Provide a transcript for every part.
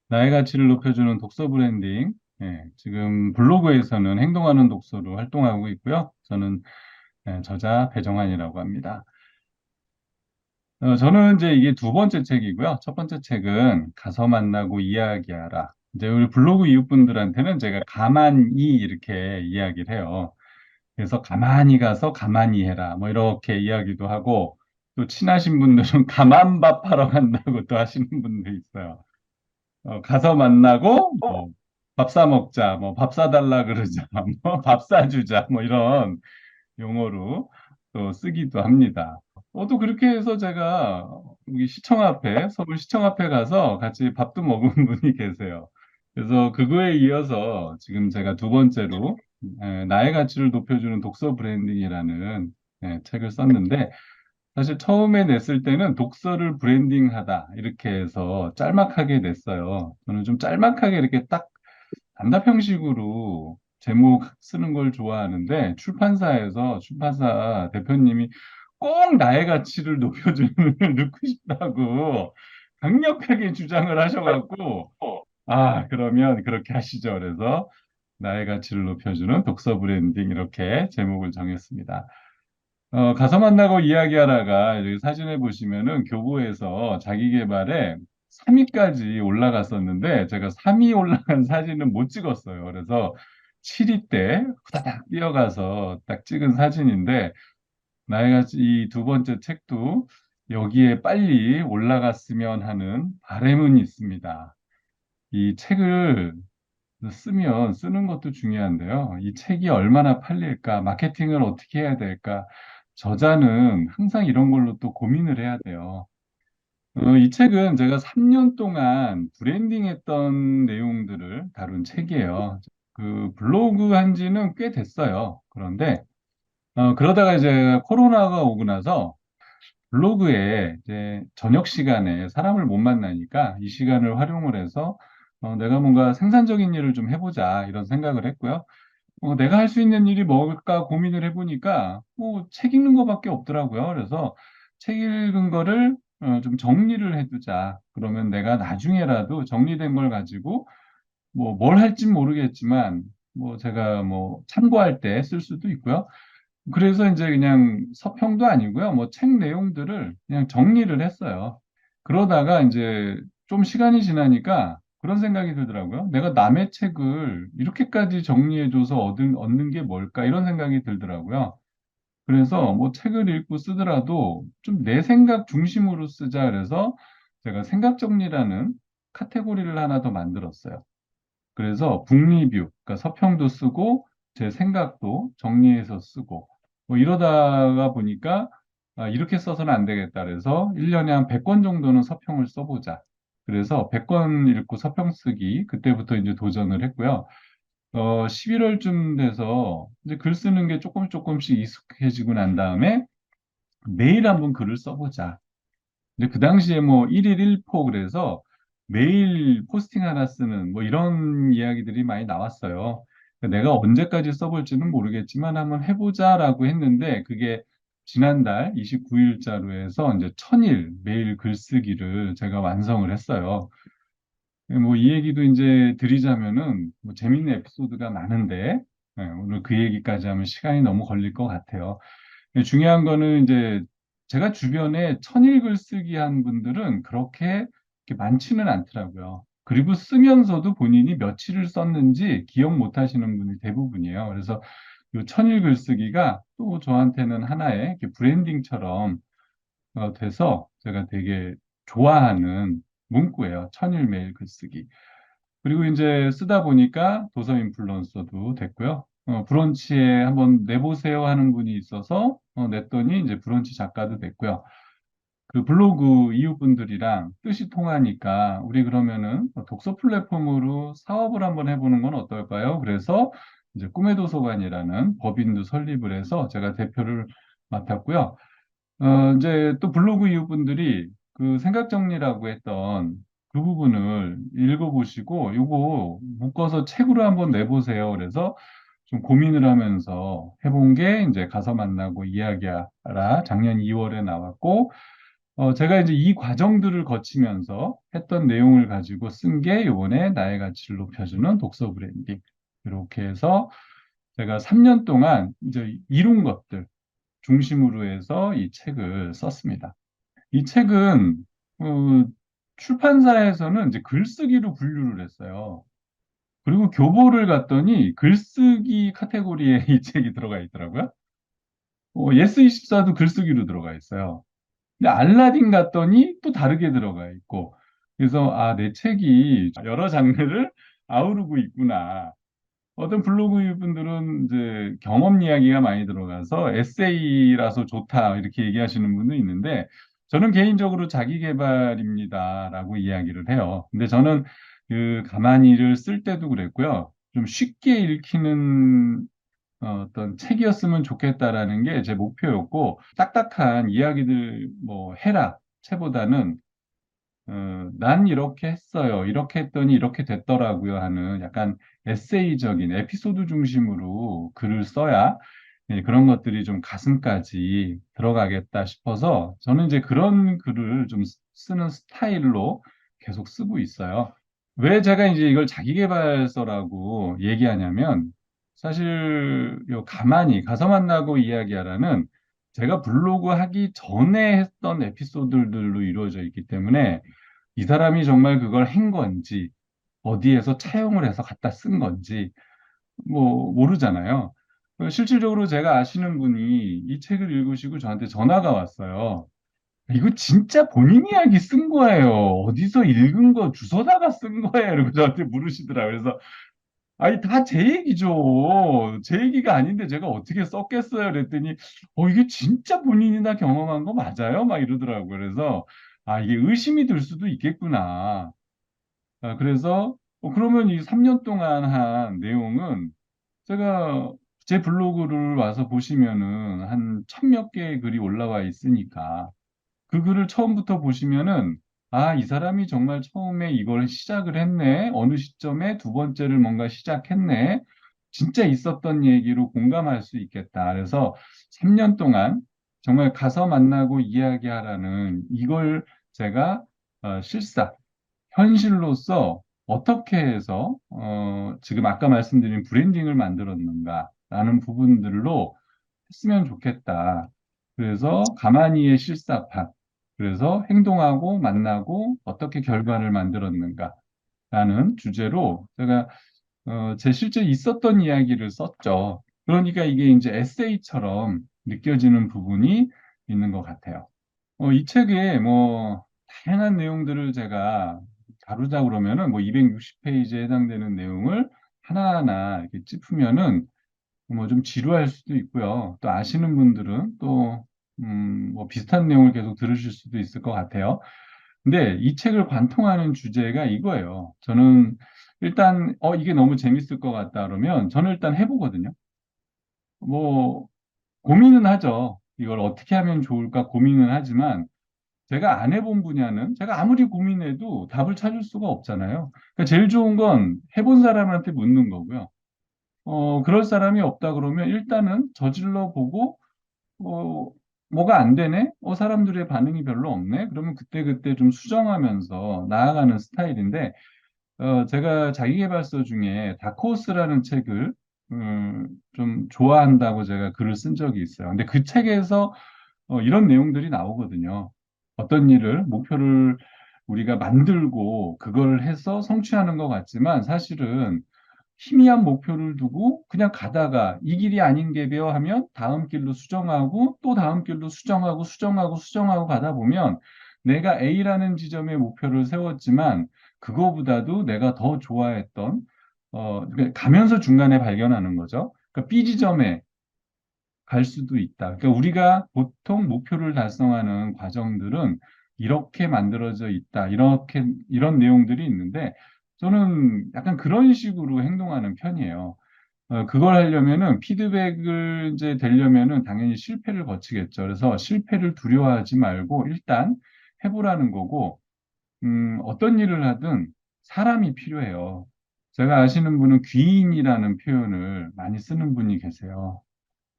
나의 가치를 높여주는 독서 브랜딩. 지금 블로그에서는 행동하는 독서로 활동하고 있고요. 저는 저자 배정환이라고 합니다. 저는 이제 이게 두 번째 책이고요. 첫 번째 책은 가서 만나고 이야기하라. 이제 우리 블로그 이웃분들한테는 제가 가만히 이렇게 이야기를 해요. 그래서 가만히 가서 가만히 해라. 뭐 이렇게 이야기도 하고 또 친하신 분들은 가만밥 하러 간다고 또 하시는 분도 있어요. 가서 만나고, 뭐, 밥 사 먹자, 뭐, 밥 사달라 그러자, 뭐, 밥 사주자, 뭐, 이런 용어로 또 쓰기도 합니다. 또 그렇게 해서 제가 여기 시청 앞에, 서울 시청 앞에 가서 같이 밥도 먹은 분이 계세요. 그래서 그거에 이어서 지금 제가 두 번째로 나의 가치를 높여주는 독서 브랜딩이라는 책을 썼는데, 사실 처음에 냈을 때는 독서를 브랜딩하다 이렇게 해서 짤막하게 냈어요. 저는 좀 짤막하게 이렇게 딱 단답 형식으로 제목 쓰는 걸 좋아하는데 출판사에서 출판사 대표님이 꼭 나의 가치를 높여주는 을 넣고 싶다고 강력하게 주장을 하셔갖고 그러면 그렇게 하시죠. 그래서 나의 가치를 높여주는 독서 브랜딩 이렇게 제목을 정했습니다. 가서 만나고 이야기하다가 여기 사진에 보시면은 교보에서 자기 개발에 3위까지 올라갔었는데 제가 3위 올라간 사진은 못 찍었어요. 그래서 7위 때 후다닥 뛰어가서 딱 찍은 사진인데 나이가 이 두 번째 책도 여기에 빨리 올라갔으면 하는 바람은 있습니다. 이 책을 쓰면 쓰는 것도 중요한데요. 이 책이 얼마나 팔릴까, 마케팅을 어떻게 해야 될까, 저자는 항상 이런 걸로 또 고민을 해야 돼요. 이 책은 제가 3년 동안 브랜딩 했던 내용들을 다룬 책이에요. 그 블로그 한 지는 꽤 됐어요. 그런데, 그러다가 이제 코로나가 오고 나서 블로그에 이제 저녁 시간에 사람을 못 만나니까 이 시간을 활용을 해서 내가 뭔가 생산적인 일을 좀 해보자 이런 생각을 했고요. 내가 할 수 있는 일이 뭘까 고민을 해보니까 뭐 책 읽는 거밖에 없더라고요. 그래서 책 읽은 거를 좀 정리를 해두자. 그러면 내가 나중에라도 정리된 걸 가지고 뭐 뭘 할진 모르겠지만 뭐 제가 뭐 참고할 때 쓸 수도 있고요. 그래서 이제 그냥 서평도 아니고요. 뭐 책 내용들을 그냥 정리를 했어요. 그러다가 이제 좀 시간이 지나니까 그런 생각이 들더라고요. 내가 남의 책을 이렇게까지 정리해줘서 얻는 게 뭘까? 이런 생각이 들더라고요. 그래서 뭐 책을 읽고 쓰더라도 좀 내 생각 중심으로 쓰자. 그래서 제가 생각 정리라는 카테고리를 하나 더 만들었어요. 그래서 북리뷰, 그러니까 서평도 쓰고 제 생각도 정리해서 쓰고 뭐 이러다가 보니까 이렇게 써서는 안 되겠다. 그래서 1년에 한 100권 정도는 서평을 써보자. 그래서 100권 읽고 서평 쓰기 그때부터 이제 도전을 했고요. 11월쯤 돼서 이제 글 쓰는 게 조금씩 익숙해지고 난 다음에 매일 한번 글을 써보자. 근데 그 당시에 뭐 1일 1포 그래서 매일 포스팅 하나 쓰는 뭐 이런 이야기들이 많이 나왔어요. 내가 언제까지 써볼지는 모르겠지만 한번 해보자라고 했는데 그게 지난달 29일자로 해서 이제 1000일 매일 글쓰기를 제가 완성을 했어요. 뭐 이 얘기도 이제 드리자면은 뭐 재밌는 에피소드가 많은데 오늘 그 얘기까지 하면 시간이 너무 걸릴 것 같아요. 근데 중요한 거는 이제 제가 주변에 천일 글쓰기 한 분들은 그렇게 이렇게 많지는 않더라고요. 그리고 쓰면서도 본인이 며칠을 썼는지 기억 못 하시는 분이 대부분이에요. 그래서 이 천일 글쓰기가 또 저한테는 하나의 이렇게 브랜딩처럼 돼서 제가 되게 좋아하는 문구예요. 천일 매일 글쓰기. 그리고 이제 쓰다 보니까 도서 인플루언서도 됐고요. 브런치에 한번 내보세요 하는 분이 있어서 냈더니 이제 브런치 작가도 됐고요. 그 블로그 이웃분들이랑 뜻이 통하니까 우리 그러면은 독서 플랫폼으로 사업을 한번 해보는 건 어떨까요? 그래서 이제 꿈의 도서관이라는 법인도 설립을 해서 제가 대표를 맡았고요. 이제 또 블로그 이웃분들이 그 생각 정리라고 했던 그 부분을 읽어보시고 요거 묶어서 책으로 한번 내보세요. 그래서 좀 고민을 하면서 해본 게 이제 가서 만나고 이야기하라 작년 2월에 나왔고 제가 이제 이 과정들을 거치면서 했던 내용을 가지고 쓴 게 요번에 나의 가치를 높여주는 독서 브랜딩. 이렇게 해서 제가 3년 동안 이제 이룬 것들 중심으로 해서 이 책을 썼습니다. 이 책은 어, 출판사에서는 이제 글쓰기로 분류를 했어요. 그리고 교보를 갔더니 글쓰기 카테고리에 이 책이 들어가 있더라고요. 예스24도 글쓰기로 들어가 있어요. 근데 알라딘 갔더니 또 다르게 들어가 있고, 그래서 아, 내 책이 여러 장르를 아우르고 있구나. 어떤 블로그 분들은 이제 경험 이야기가 많이 들어가서 에세이라서 좋다 이렇게 얘기하시는 분도 있는데 저는 개인적으로 자기 개발입니다라고 이야기를 해요. 근데 저는 그 가만히를 쓸 때도 그랬고요. 좀 쉽게 읽히는 어떤 책이었으면 좋겠다라는 게 제 목표였고 딱딱한 이야기들 뭐 해라 책보다는 난 이렇게 했어요. 이렇게 했더니 이렇게 됐더라고요 하는 약간 에세이적인 에피소드 중심으로 글을 써야 그런 것들이 좀 가슴까지 들어가겠다 싶어서 저는 이제 그런 글을 좀 쓰는 스타일로 계속 쓰고 있어요. 왜 제가 이제 이걸 자기계발서라고 얘기하냐면 사실 요 가만히 가서 만나고 이야기하라는 제가 블로그 하기 전에 했던 에피소드들로 이루어져 있기 때문에 이 사람이 정말 그걸 한 건지, 어디에서 차용을 해서 갖다 쓴 건지, 뭐, 모르잖아요. 실질적으로 제가 아시는 분이 이 책을 읽으시고 저한테 전화가 왔어요. 이거 진짜 본인 이야기 쓴 거예요. 어디서 읽은 거 주워다가 쓴 거예요. 이러고 저한테 물으시더라고요. 그래서, 아니, 다 제 얘기죠. 제 얘기가 아닌데 제가 어떻게 썼겠어요. 그랬더니, 이게 진짜 본인이 다 경험한 거 맞아요? 막 이러더라고요. 그래서, 아, 이게 의심이 들 수도 있겠구나. 그래서 그러면 이 3년 동안 한 내용은 제가 제 블로그를 와서 보시면은 한 1000몇 개의 글이 올라와 있으니까 그 글을 처음부터 보시면은 아, 이 사람이 정말 처음에 이걸 시작을 했네. 어느 시점에 두 번째를 뭔가 시작했네. 진짜 있었던 얘기로 공감할 수 있겠다. 그래서 3년 동안 정말 가서 만나고 이야기하라는 이걸 제가 실사 현실로서 어떻게 해서 지금 아까 말씀드린 브랜딩을 만들었는가라는 부분들로 했으면 좋겠다. 그래서 가만히의 실사판. 그래서 행동하고 만나고 어떻게 결과를 만들었는가라는 주제로 제가 제 실제 있었던 이야기를 썼죠. 그러니까 이게 이제 에세이처럼 느껴지는 부분이 있는 것 같아요. 이 책에 뭐 다양한 내용들을 제가 다루자 그러면은 뭐 260페이지에 해당되는 내용을 하나하나 이렇게 짚으면은 뭐 좀 지루할 수도 있고요. 또 아시는 분들은 또, 뭐 비슷한 내용을 계속 들으실 수도 있을 것 같아요. 근데 이 책을 관통하는 주제가 이거예요. 저는 일단, 이게 너무 재밌을 것 같다 그러면 저는 일단 해보거든요. 뭐, 고민은 하죠. 이걸 어떻게 하면 좋을까 고민은 하지만 제가 안 해본 분야는 제가 아무리 고민해도 답을 찾을 수가 없잖아요. 그러니까 제일 좋은 건 해본 사람한테 묻는 거고요. 그럴 사람이 없다 그러면 일단은 저질러 보고, 어, 뭐가 안 되네? 사람들의 반응이 별로 없네? 그러면 그때그때 좀 수정하면서 나아가는 스타일인데, 제가 자기계발서 중에 다크호스라는 책을, 좀 좋아한다고 제가 글을 쓴 적이 있어요. 근데 그 책에서 이런 내용들이 나오거든요. 어떤 일을, 목표를 우리가 만들고 그걸 해서 성취하는 것 같지만 사실은 희미한 목표를 두고 그냥 가다가 이 길이 아닌 게벼 하면 다음 길로 수정하고 또 다음 길로 수정하고 수정하고 수정하고 가다 보면 내가 A라는 지점에 목표를 세웠지만 그거보다도 내가 더 좋아했던 그러니까 가면서 중간에 발견하는 거죠. 그러니까 B 지점에 갈 수도 있다. 그러니까 우리가 보통 목표를 달성하는 과정들은 이렇게 만들어져 있다. 이렇게, 이런 내용들이 있는데, 저는 약간 그런 식으로 행동하는 편이에요. 그걸 하려면은 피드백을 이제 되려면은 당연히 실패를 거치겠죠. 그래서 실패를 두려워하지 말고 일단 해보라는 거고, 어떤 일을 하든 사람이 필요해요. 제가 아시는 분은 귀인이라는 표현을 많이 쓰는 분이 계세요.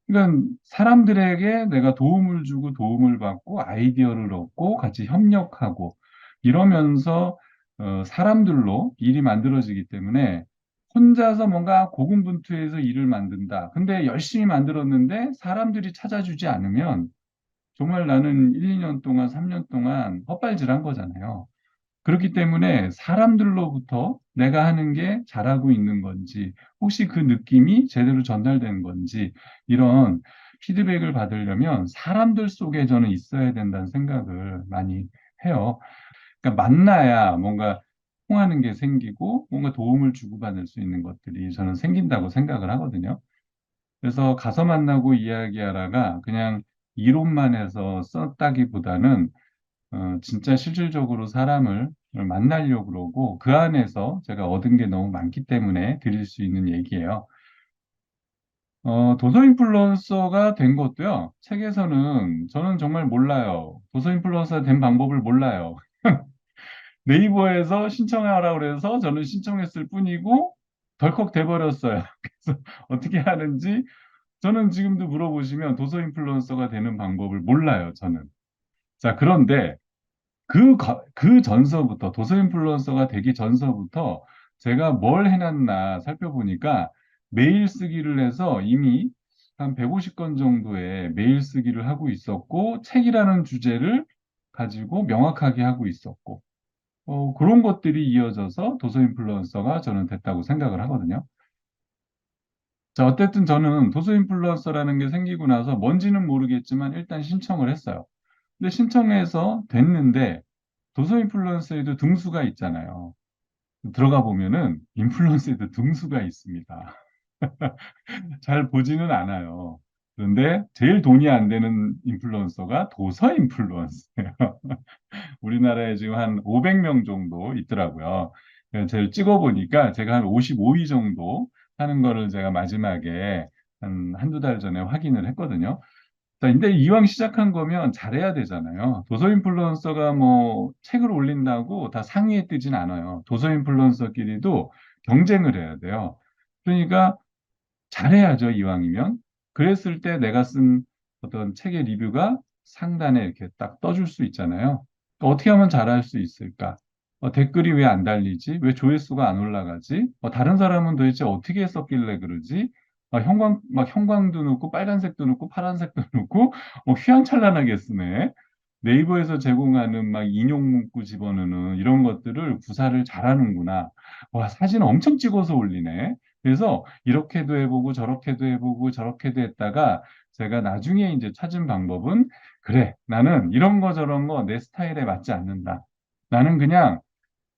그러니까 사람들에게 내가 도움을 주고 도움을 받고 아이디어를 얻고 같이 협력하고 이러면서 사람들로 일이 만들어지기 때문에 혼자서 뭔가 고군분투해서 일을 만든다. 근데 열심히 만들었는데 사람들이 찾아주지 않으면 정말 나는 1, 2년 동안, 3년 동안 헛발질한 거잖아요. 그렇기 때문에 사람들로부터 내가 하는 게 잘하고 있는 건지, 혹시 그 느낌이 제대로 전달되는 건지, 이런 피드백을 받으려면 사람들 속에 저는 있어야 된다는 생각을 많이 해요. 그러니까 만나야 뭔가 통하는 게 생기고, 뭔가 도움을 주고받을 수 있는 것들이 저는 생긴다고 생각을 하거든요. 그래서 가서 만나고 이야기하라가 그냥 이론만 해서 썼다기보다는 진짜 실질적으로 사람을 만나려고 그러고 그 안에서 제가 얻은 게 너무 많기 때문에 드릴 수 있는 얘기예요. 도서 인플루언서가 된 것도요, 책에서는 저는 정말 몰라요. 도서 인플루언서가 된 방법을 몰라요. 네이버에서 신청하라고 그래서 저는 신청했을 뿐이고 덜컥 돼버렸어요. 그래서 어떻게 하는지 저는 지금도 물어보시면 도서 인플루언서가 되는 방법을 몰라요, 저는. 자, 그런데 그 전서부터, 도서 인플루언서가 되기 전서부터 제가 뭘 해놨나 살펴보니까 메일 쓰기를 해서 이미 한 150건 정도의 메일 쓰기를 하고 있었고, 책이라는 주제를 가지고 명확하게 하고 있었고, 그런 것들이 이어져서 도서 인플루언서가 저는 됐다고 생각을 하거든요. 자, 어쨌든 저는 도서 인플루언서라는 게 생기고 나서 뭔지는 모르겠지만 일단 신청을 했어요. 근데 신청해서 됐는데 도서 인플루언서에도 등수가 있잖아요. 들어가 보면은 인플루언서에도 등수가 있습니다. 잘 보지는 않아요. 그런데 제일 돈이 안 되는 인플루언서가 도서 인플루언서예요. 우리나라에 지금 한 500명 정도 있더라고요. 그래서 제가 찍어보니까 제가 한 55위 정도 하는 거를 제가 마지막에 한두 달 전에 확인을 했거든요. 자, 근데 이왕 시작한 거면 잘해야 되잖아요. 도서 인플루언서가 뭐 책을 올린다고 다 상위에 뜨진 않아요. 도서 인플루언서끼리도 경쟁을 해야 돼요. 그러니까 잘해야죠, 이왕이면. 그랬을 때 내가 쓴 어떤 책의 리뷰가 상단에 이렇게 딱 떠줄 수 있잖아요. 어떻게 하면 잘할 수 있을까? 댓글이 왜 안 달리지? 왜 조회수가 안 올라가지? 다른 사람은 도대체 어떻게 썼길래 그러지? 막 형광도 넣고, 빨간색도 넣고, 파란색도 넣고, 휘황찬란하게 쓰네. 네이버에서 제공하는 막 인용 문구 집어넣는 이런 것들을 구사를 잘하는구나. 와, 사진 엄청 찍어서 올리네. 그래서 이렇게도 해보고 저렇게도 해보고 저렇게도 했다가 제가 나중에 이제 찾은 방법은, 그래, 나는 이런 거 저런 거 내 스타일에 맞지 않는다. 나는 그냥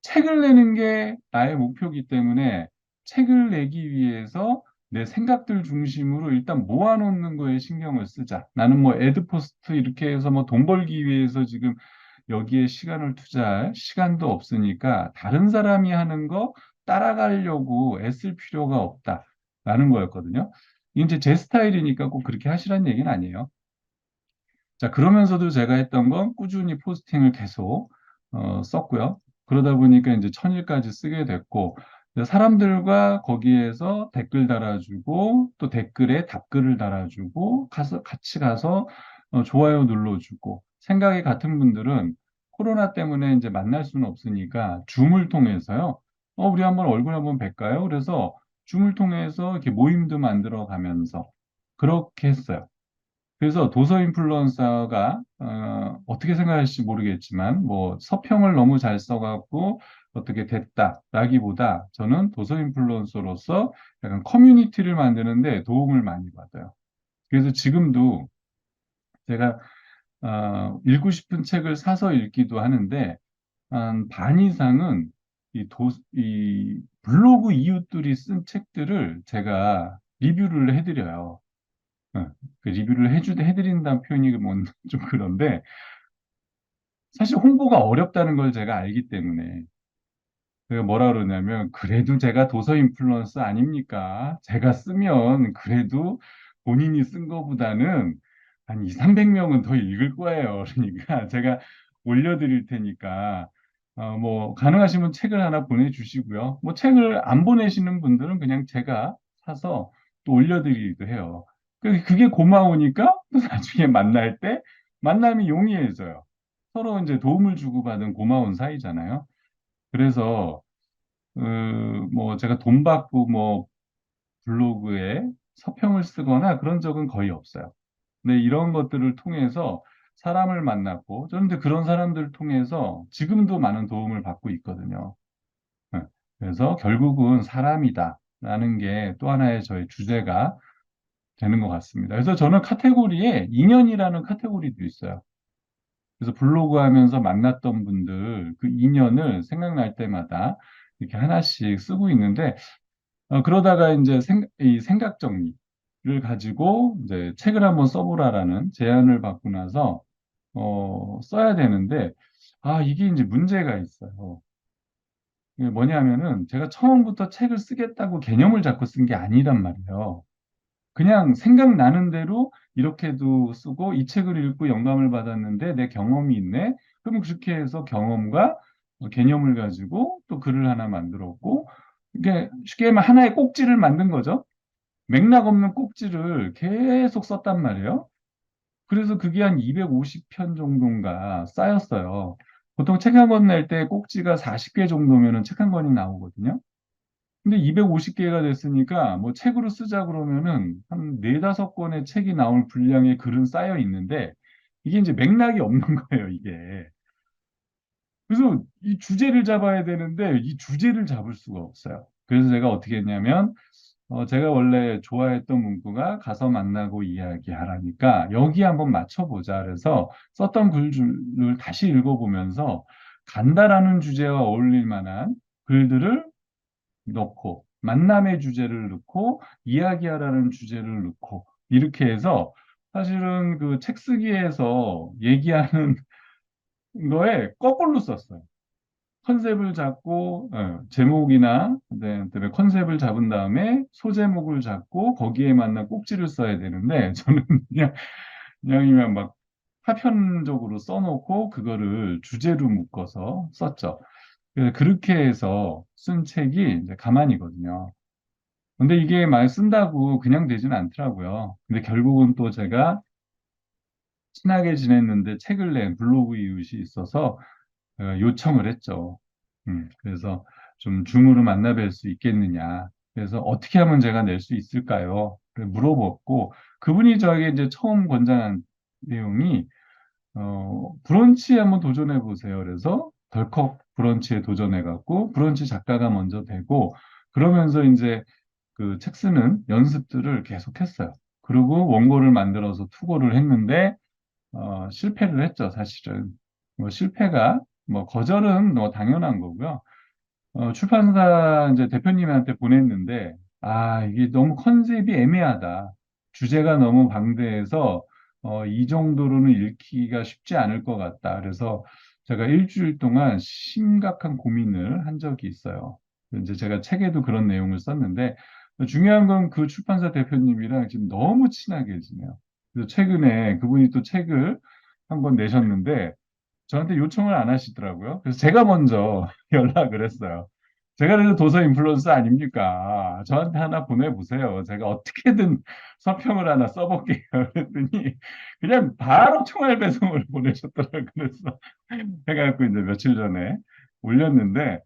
책을 내는 게 나의 목표이기 때문에 책을 내기 위해서 내 생각들 중심으로 일단 모아놓는 거에 신경을 쓰자. 나는 뭐 애드포스트 이렇게 해서 뭐 돈 벌기 위해서 지금 여기에 시간을 투자할 시간도 없으니까 다른 사람이 하는 거 따라가려고 애쓸 필요가 없다라는 거였거든요. 이제 제 스타일이니까 꼭 그렇게 하시라는 얘기는 아니에요. 자, 그러면서도 제가 했던 건 꾸준히 포스팅을 계속 썼고요. 그러다 보니까 이제 1000일까지 쓰게 됐고, 사람들과 거기에서 댓글 달아주고, 또 댓글에 답글을 달아주고, 같이 가서 좋아요 눌러주고, 생각이 같은 분들은 코로나 때문에 이제 만날 수는 없으니까 줌을 통해서요. 우리 한번 얼굴 한번 뵐까요? 그래서 줌을 통해서 이렇게 모임도 만들어 가면서 그렇게 했어요. 그래서 도서 인플루언서가 어떻게 생각하실지 모르겠지만 뭐 서평을 너무 잘 써갖고 어떻게 됐다라기보다 저는 도서 인플루언서로서 약간 커뮤니티를 만드는데 도움을 많이 받아요. 그래서 지금도 제가 읽고 싶은 책을 사서 읽기도 하는데 한 반 이상은 이 블로그 이웃들이 쓴 책들을 제가 리뷰를 해드려요. 그 리뷰를 해드린다는 표현이 좀 그런데, 사실 홍보가 어렵다는 걸 제가 알기 때문에, 제가 뭐라 그러냐면, 그래도 제가 도서 인플루언서 아닙니까? 제가 쓰면 그래도 본인이 쓴 거보다는 한 2, 300명은 더 읽을 거예요. 그러니까 제가 올려드릴 테니까, 뭐, 가능하시면 책을 하나 보내주시고요. 뭐, 책을 안 보내시는 분들은 그냥 제가 사서 또 올려드리기도 해요. 그게 고마우니까 또 나중에 만날 때 만남이 용이해져요. 서로 이제 도움을 주고받은 고마운 사이잖아요. 그래서 어, 뭐 제가 돈 받고 뭐 블로그에 서평을 쓰거나 그런 적은 거의 없어요. 근데 이런 것들을 통해서 사람을 만났고, 저는 근데 그런 사람들을 통해서 지금도 많은 도움을 받고 있거든요. 네. 그래서 결국은 사람이다라는 게 또 하나의 저의 주제가 되는 것 같습니다. 그래서 저는 카테고리에 인연이라는 카테고리도 있어요. 그래서 블로그 하면서 만났던 분들 그 인연을 생각날 때마다 이렇게 하나씩 쓰고 있는데, 그러다가 이제 이 생각 정리를 가지고 이제 책을 한번 써보라라는 제안을 받고 나서 써야 되는데, 이게 이제 문제가 있어요. 이게 뭐냐면은 제가 처음부터 책을 쓰겠다고 개념을 잡고 쓴 게 아니란 말이에요. 그냥 생각나는 대로 이렇게도 쓰고 이 책을 읽고 영감을 받았는데 내 경험이 있네. 그러면 그렇게 해서 경험과 개념을 가지고 또 글을 하나 만들었고, 이게 쉽게 말하면 하나의 꼭지를 만든 거죠. 맥락 없는 꼭지를 계속 썼단 말이에요. 그래서 그게 한 250편 정도인가 쌓였어요. 보통 책 한 권 낼 때 꼭지가 40개 정도면은 책 한 권이 나오거든요. 근데 250개가 됐으니까 뭐 책으로 쓰자 그러면은 한 네다섯 권의 책이 나올 분량의 글은 쌓여 있는데, 이게 이제 맥락이 없는 거예요, 이게. 그래서 이 주제를 잡아야 되는데 이 주제를 잡을 수가 없어요. 그래서 제가 어떻게 했냐면, 제가 원래 좋아했던 문구가 가서 만나고 이야기하라니까 여기 한번 맞춰보자. 그래서 썼던 글들을 다시 읽어보면서 간다라는 주제와 어울릴 만한 글들을 넣고, 만남의 주제를 넣고, 이야기하라는 주제를 넣고, 이렇게 해서 사실은 그 책 쓰기에서 얘기하는 거에 거꾸로 썼어요. 컨셉을 잡고, 제목이나, 그다음에 컨셉을 잡은 다음에 소제목을 잡고 거기에 맞는 꼭지를 써야 되는데, 저는 그냥 막 파편적으로 써놓고 그거를 주제로 묶어서 썼죠. 그래서 그렇게 해서 쓴 책이 이제 가만이거든요. 근데 이게 말 쓴다고 그냥 되진 않더라고요. 근데 결국은 또 제가 친하게 지냈는데 책을 낸 블로그 이웃이 있어서 요청을 했죠. 그래서 좀 줌으로 만나 뵐 수 있겠느냐. 그래서 어떻게 하면 제가 낼 수 있을까요? 물어봤고, 그분이 저에게 이제 처음 권장한 내용이 브런치 한번 도전해 보세요. 그래서 덜컥 브런치에 도전해 갖고 브런치 작가가 먼저 되고, 그러면서 이제 그 책 쓰는 연습들을 계속 했어요. 그리고 원고를 만들어서 투고를 했는데 실패를 했죠, 사실은. 뭐 실패가 뭐 거절은 뭐 당연한 거고요. 출판사 이제 대표님한테 보냈는데, 이게 너무 컨셉이 애매하다. 주제가 너무 방대해서, 이 정도로는 읽기가 쉽지 않을 것 같다. 그래서 제가 일주일 동안 심각한 고민을 한 적이 있어요. 이제 제가 책에도 그런 내용을 썼는데, 중요한 건 그 출판사 대표님이랑 지금 너무 친하게 지내요. 그래서 최근에 그분이 또 책을 한 권 내셨는데, 저한테 요청을 안 하시더라고요. 그래서 제가 먼저 연락을 했어요. 제가 그래도 도서 인플루언서 아닙니까? 저한테 하나 보내보세요. 제가 어떻게든 서평을 하나 써볼게요. 그랬더니 그냥 바로 총알 배송을 보내셨더라고요. 그래서 해갖고 이제 며칠 전에 올렸는데,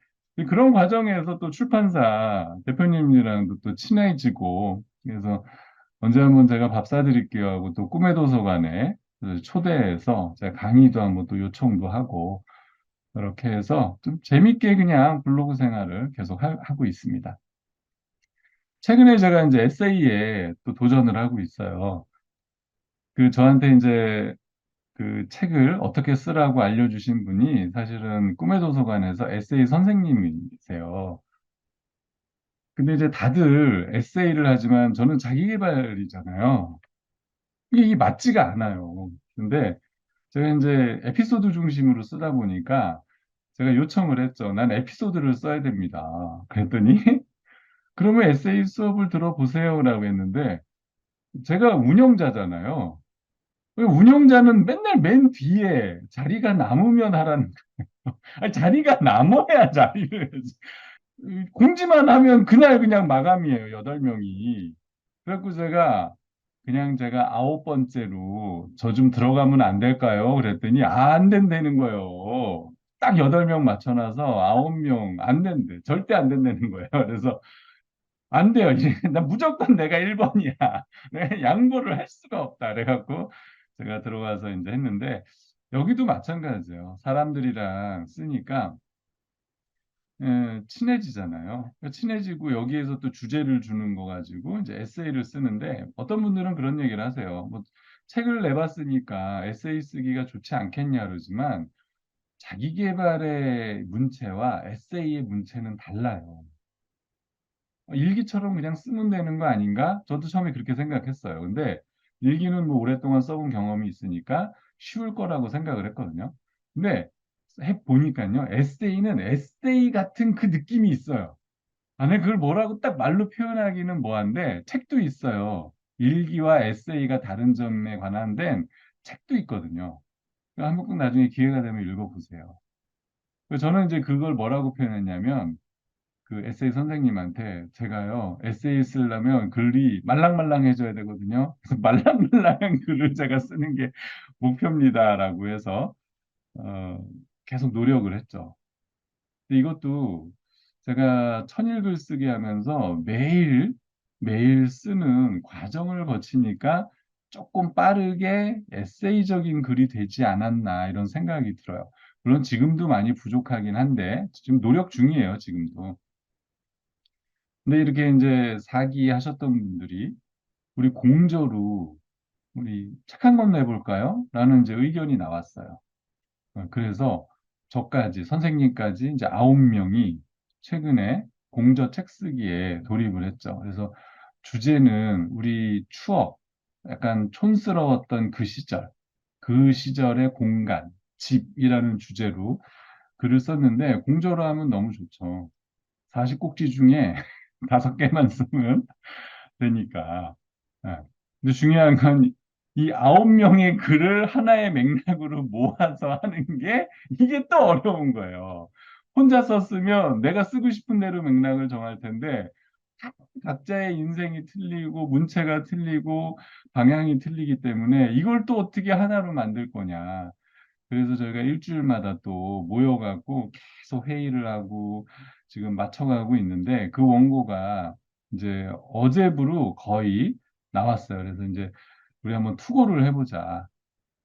그런 과정에서 또 출판사 대표님이랑도 또 친해지고, 그래서 언제 한번 제가 밥 사드릴게요 하고 또 꿈의 도서관에 초대해서 제가 강의도 한번 또 요청도 하고, 그렇게 해서 좀 재밌게 그냥 블로그 생활을 계속 하고 있습니다. 최근에 제가 이제 에세이에 또 도전을 하고 있어요. 그 저한테 이제 그 책을 어떻게 쓰라고 알려주신 분이 사실은 꿈의 도서관에서 에세이 선생님이세요. 근데 이제 다들 에세이를 하지만 저는 자기계발이잖아요. 이게 맞지가 않아요. 근데 제가 이제 에피소드 중심으로 쓰다 보니까 제가 요청을 했죠. 난 에피소드를 써야 됩니다. 그랬더니 그러면 에세이 수업을 들어보세요라고 했는데, 제가 운영자잖아요. 운영자는 맨날 맨 뒤에 자리가 남으면 하라는, 아니, 자리가 남아야 자리를. 공지만 하면 그날 그냥 마감이에요, 8명이. 그래갖고 제가 그냥 제가 아홉 번째로 저 좀 들어가면 안 될까요? 그랬더니 안 된다는 거예요. 딱 여덟 명 맞춰놔서 아홉 명 안 된대. 절대 안 된다는 거예요. 그래서 안 돼요. 이제 나 무조건 내가 1번이야. 내가 양보를 할 수가 없다. 그래갖고 제가 들어가서 이제 했는데 여기도 마찬가지예요. 사람들이랑 쓰니까 친해지잖아요. 친해지고 여기에서 또 주제를 주는 거 가지고 이제 에세이를 쓰는데 어떤 분들은 그런 얘기를 하세요. 뭐 책을 내봤으니까 에세이 쓰기가 좋지 않겠냐 그러지만 자기 개발의 문체와 에세이의 문체는 달라요. 일기처럼 그냥 쓰면 되는 거 아닌가? 저도 처음에 그렇게 생각했어요. 근데 일기는 뭐 오랫동안 써본 경험이 있으니까 쉬울 거라고 생각을 했거든요. 근데 해보니까요, 에세이는 에세이 같은 그 느낌이 있어요. 아니, 그걸 뭐라고 딱 말로 표현하기는 뭐한데, 책도 있어요. 일기와 에세이가 다른 점에 관한 된 책도 있거든요. 한번 꼭 나중에 기회가 되면 읽어보세요. 저는 이제 그걸 뭐라고 표현했냐면, 그 에세이 선생님한테 제가요, 에세이 쓰려면 글이 말랑말랑해져야 되거든요. 그래서 말랑말랑한 글을 제가 쓰는 게 목표입니다라고 해서, 어, 계속 노력을 했죠. 근데 이것도 제가 천일글 쓰기 하면서 매일 쓰는 과정을 거치니까 조금 빠르게 에세이적인 글이 되지 않았나 이런 생각이 들어요. 물론 지금도 많이 부족하긴 한데 지금 노력 중이에요, 지금도. 근데 이렇게 이제 사기 하셨던 분들이 우리 공저로 우리 책 한 권 내볼까요? 라는 이제 의견이 나왔어요. 그래서 저까지 선생님까지 이제 아홉 명이 최근에 공저 책 쓰기에 돌입을 했죠. 그래서 주제는 우리 추억, 약간 촌스러웠던 그 시절의 공간, 집이라는 주제로 글을 썼는데 공저로 하면 너무 좋죠. 40꼭지 중에 다섯 개만 쓰면 되니까. 예. 근데 중요한 건 이 아홉 명의 글을 하나의 맥락으로 모아서 하는 게 이게 또 어려운 거예요. 혼자 썼으면 내가 쓰고 싶은 대로 맥락을 정할 텐데 각자의 인생이 틀리고 문체가 틀리고 방향이 틀리기 때문에 이걸 또 어떻게 하나로 만들 거냐. 그래서 저희가 일주일마다 또 모여가고 계속 회의를 하고 지금 맞춰가고 있는데 그 원고가 이제 어제부로 거의 나왔어요. 그래서 이제 우리 한번 투고를 해보자.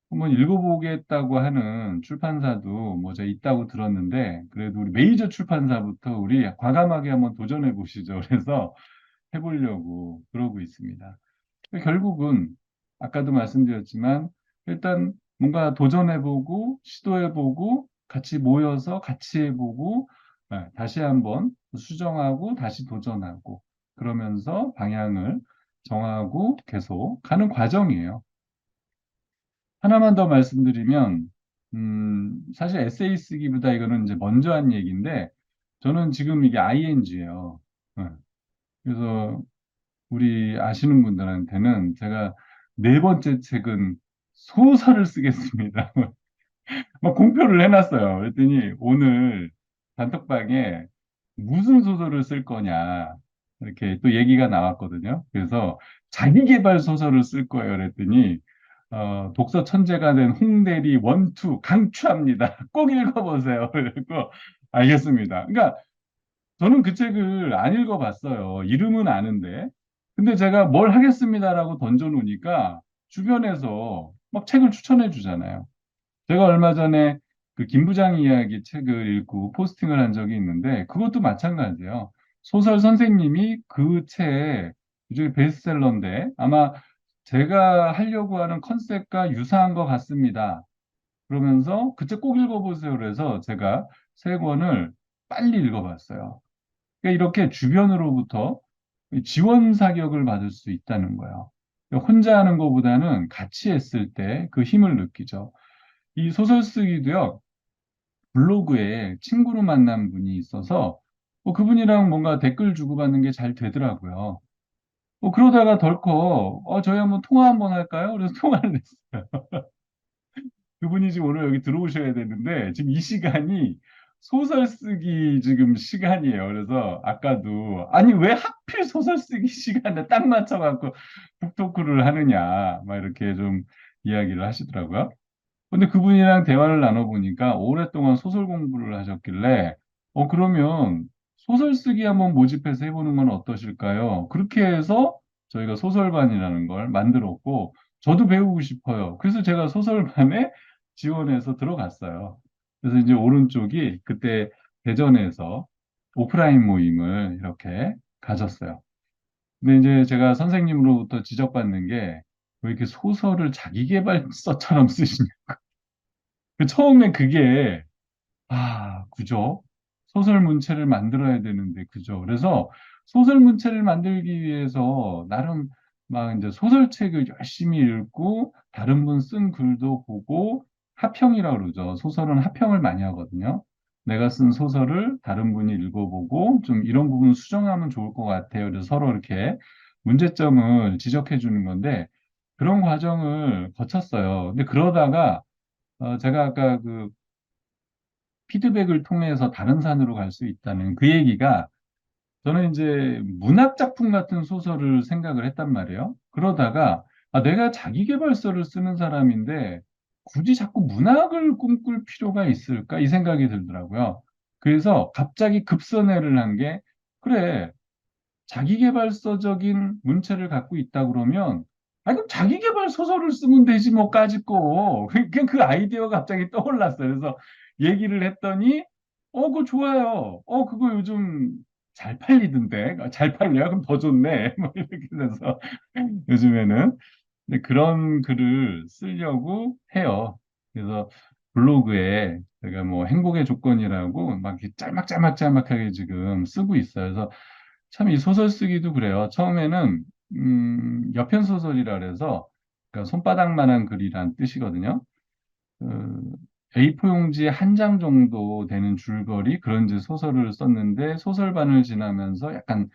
한번 읽어보겠다고 하는 출판사도 뭐 제가 있다고 들었는데 그래도 우리 메이저 출판사부터 우리 과감하게 한번 도전해 보시죠. 그래서 해보려고 그러고 있습니다. 결국은 아까도 말씀드렸지만 일단 뭔가 도전해보고 시도해보고 같이 모여서 같이 해보고 다시 한번 수정하고 다시 도전하고 그러면서 방향을 정하고 계속 가는 과정이에요. 하나만 더 말씀드리면 사실 에세이 쓰기보다 이거는 이제 먼저 한 얘기인데 저는 지금 이게 ING예요. 그래서 우리 아시는 분들한테는 제가 네 번째 책은 소설을 쓰겠습니다. 막 공표를 해놨어요. 그랬더니 오늘 단톡방에 무슨 소설을 쓸 거냐 이렇게 또 얘기가 나왔거든요. 그래서 자기 개발 소설을 쓸 거예요. 그랬더니 독서 천재가 된 홍대리 원투 강추합니다. 꼭 읽어보세요. 그리고 알겠습니다. 그러니까 저는 그 책을 안 읽어봤어요. 이름은 아는데. 근데 제가 뭘 하겠습니다라고 던져놓으니까 주변에서 막 책을 추천해 주잖아요. 제가 얼마 전에 그 김부장 이야기 책을 읽고 포스팅을 한 적이 있는데 그것도 마찬가지예요. 소설 선생님이 그 책, 이게 베스트셀러인데 아마 제가 하려고 하는 컨셉과 유사한 것 같습니다. 그러면서 그 책 꼭 읽어보세요. 그래서 제가 세 권을 빨리 읽어봤어요. 그러니까 이렇게 주변으로부터 지원 사격을 받을 수 있다는 거예요. 그러니까 혼자 하는 것보다는 같이 했을 때 그 힘을 느끼죠. 이 소설 쓰기도요, 블로그에 친구로 만난 분이 있어서 그분이랑 뭔가 댓글 주고받는 게 잘 되더라고요. 그러다가 덜컥 저희 한번 통화 한번 할까요? 그래서 통화를 했어요. 그분이 지금 오늘 여기 들어오셔야 되는데 지금 이 시간이 소설 쓰기 지금 시간이에요. 그래서 아까도 아니 왜 하필 소설 쓰기 시간에 딱 맞춰갖고 북토크를 하느냐 막 이렇게 좀 이야기를 하시더라고요. 근데 그분이랑 대화를 나눠보니까 오랫동안 소설 공부를 하셨길래, 그러면 소설 쓰기 한번 모집해서 해보는 건 어떠실까요? 그렇게 해서 저희가 소설반이라는 걸 만들었고, 저도 배우고 싶어요. 그래서 제가 소설반에 지원해서 들어갔어요. 그래서 이제 오른쪽이 그때 대전에서 오프라인 모임을 이렇게 가졌어요. 근데 이제 제가 선생님으로부터 지적받는 게, 왜 이렇게 소설을 자기계발서처럼 쓰시냐. 처음에 그게, 그죠? 소설 문체를 만들어야 되는데, 그죠? 그래서 소설 문체를 만들기 위해서 나름 막 이제 소설책을 열심히 읽고, 다른 분 쓴 글도 보고, 하평이라고 그러죠. 소설은 하평을 많이 하거든요. 내가 쓴 소설을 다른 분이 읽어보고, 좀 이런 부분 수정하면 좋을 것 같아요. 그래서 서로 이렇게 문제점을 지적해 주는 건데, 그런 과정을 거쳤어요. 근데 그러다가, 제가 아까 그 피드백을 통해서 다른 산으로 갈 수 있다는 그 얘기가, 저는 이제 문학 작품 같은 소설을 생각을 했단 말이에요. 그러다가 내가 자기계발서를 쓰는 사람인데 굳이 자꾸 문학을 꿈꿀 필요가 있을까 이 생각이 들더라고요. 그래서 갑자기 급선회를 한 게, 그래, 자기계발서적인 문체를 갖고 있다 그러면, 그럼 자기계발 소설을 쓰면 되지 뭐까짓 거. 그냥 그 아이디어가 갑자기 떠올랐어요. 그래서 얘기를 했더니, 그거 좋아요. 그거 요즘 잘 팔리던데. 잘 팔려요? 그럼 더 좋네. 뭐 이렇게 돼서 요즘에는. 근데 그런 글을 쓰려고 해요. 그래서 블로그에 제가 뭐 행복의 조건이라고 막 이렇게 짤막짤막짤막하게 지금 쓰고 있어요. 그래서 참 이 소설 쓰기도 그래요. 처음에는 여편 소설이라 그래서, 그러니까 손바닥만한 글이란 뜻이거든요. A4 용지 한 장 정도 되는 줄거리 그런 이제 소설을 썼는데, 소설반을 지나면서 약간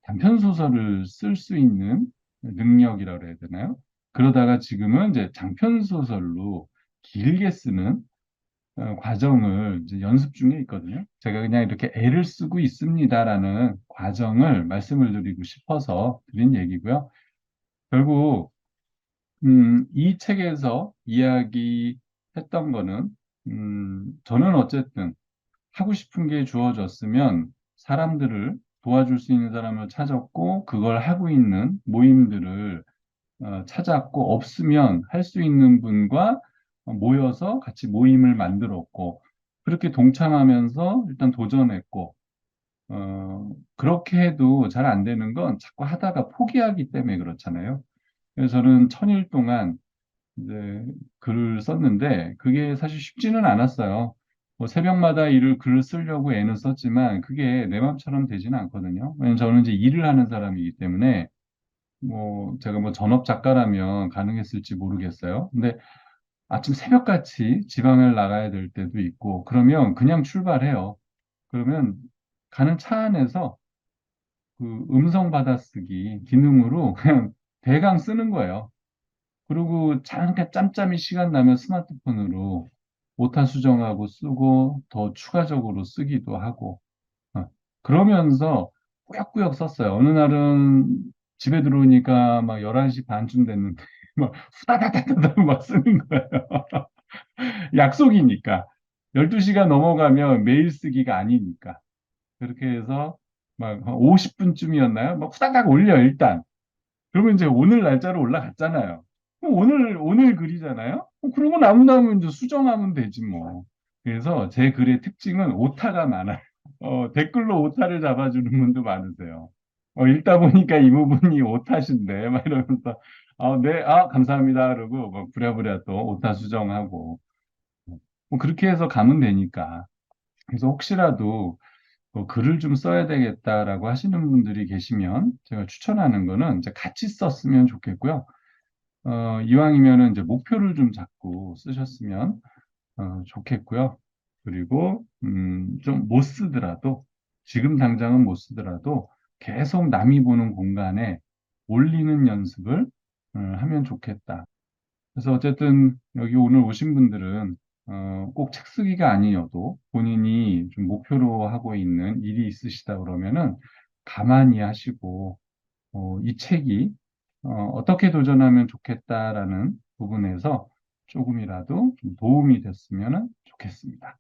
단편 소설을 쓸 수 있는 능력이라고 그래야 되나요? 그러다가 지금은 이제 장편 소설로 길게 쓰는 과정을 이제 연습 중에 있거든요. 제가 그냥 이렇게 애를 쓰고 있습니다라는 과정을 말씀을 드리고 싶어서 드린 얘기고요. 결국 이 책에서 이야기했던 거는, 저는 어쨌든 하고 싶은 게 주어졌으면 사람들을 도와줄 수 있는 사람을 찾았고, 그걸 하고 있는 모임들을 찾았고, 없으면 할 수 있는 분과 모여서 같이 모임을 만들었고, 그렇게 동참하면서 일단 도전했고, 그렇게 해도 잘 안 되는 건 자꾸 하다가 포기하기 때문에 그렇잖아요. 그래서 저는 천일 동안 이제 글을 썼는데, 그게 사실 쉽지는 않았어요. 뭐 새벽마다 글을 쓰려고 애는 썼지만, 그게 내 마음처럼 되지는 않거든요. 왜냐면 저는 이제 일을 하는 사람이기 때문에, 뭐 제가 뭐 전업 작가라면 가능했을지 모르겠어요. 근데 아침 새벽같이 지방을 나가야 될 때도 있고, 그러면 그냥 출발해요. 그러면 가는 차 안에서 그 음성 받아쓰기 기능으로 그냥 대강 쓰는 거예요. 그리고 잠깐 짬짬이 시간 나면 스마트폰으로 오타 수정하고 쓰고 더 추가적으로 쓰기도 하고, 어, 그러면서 꾸역꾸역 썼어요. 어느 날은 집에 들어오니까 막 11시 반쯤 됐는데 막 후다다다다다 막 쓰는 거예요. 약속이니까. 12시가 넘어가면 매일 쓰기가 아니니까. 그렇게 해서 막 50분쯤이었나요? 막 후다닥 올려, 일단. 그러면 이제 오늘 날짜로 올라갔잖아요. 그럼 오늘 글이잖아요? 그러고 남은 이제 수정하면 되지 뭐. 그래서 제 글의 특징은 오타가 많아요. 댓글로 오타를 잡아주는 분도 많으세요. 읽다 보니까 이 부분이 오타신데, 막 이러면서, 네, 감사합니다. 그러고, 막 부랴부랴 또 오타 수정하고. 뭐 그렇게 해서 가면 되니까. 그래서 혹시라도 글을 좀 써야 되겠다라고 하시는 분들이 계시면 제가 추천하는 거는 이제 같이 썼으면 좋겠고요. 이왕이면은 이제 목표를 좀 잡고 쓰셨으면 좋겠고요. 그리고 좀 못 쓰더라도, 지금 당장은 못 쓰더라도 계속 남이 보는 공간에 올리는 연습을 하면 좋겠다. 그래서 어쨌든 여기 오늘 오신 분들은 꼭 책 쓰기가 아니어도 본인이 좀 목표로 하고 있는 일이 있으시다 그러면은 가만히 하시고, 이 책이 어떻게 도전하면 좋겠다라는 부분에서 조금이라도 좀 도움이 됐으면 좋겠습니다.